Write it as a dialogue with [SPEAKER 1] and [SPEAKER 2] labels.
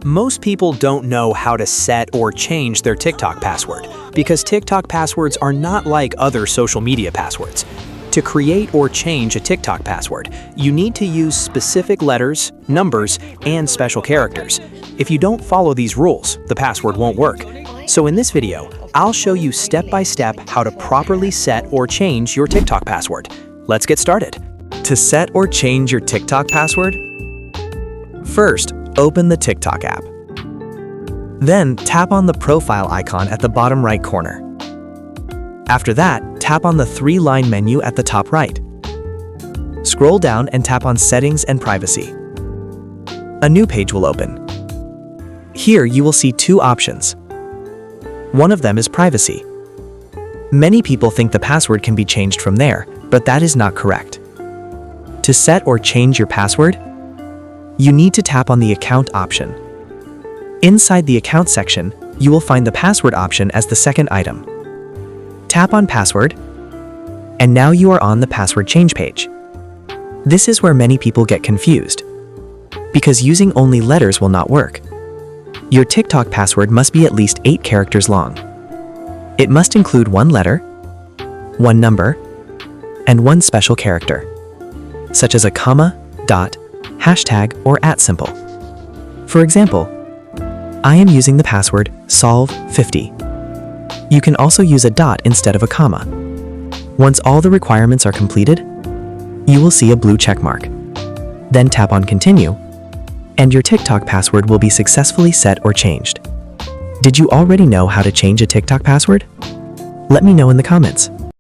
[SPEAKER 1] Most people don't know how to set or change their TikTok password because TikTok passwords are not like other social media passwords. To create or change a TikTok password, you need to use specific letters, numbers, and special characters. If you don't follow these rules, the password won't work. So in this video, I'll show you step-by-step how to properly set or change your TikTok password. Let's get started.
[SPEAKER 2] To set or change your TikTok password, first, open the TikTok app. Then, tap on the profile icon at the bottom right corner. After that, tap on the three-line menu at the top right. Scroll down and tap on Settings and Privacy. A new page will open. Here you will see two options. One of them is Privacy. Many people think the password can be changed from there, but that is not correct. To set or change your password, you need to tap on the Account option. Inside the Account section, you will find the Password option as the second item. Tap on Password, and now you are on the password change page. This is where many people get confused, because using only letters will not work. Your TikTok password must be at least 8 characters long. It must include 1 letter, 1 number, and 1 special character, such as a comma, dot, hashtag, or @ symbol. For example, I am using the password solve50. You can also use a dot instead of a comma. Once all the requirements are completed, you will see a blue check mark. Then tap on Continue, and your TikTok password will be successfully set or changed. Did you already know how to change a TikTok password? Let me know in the comments.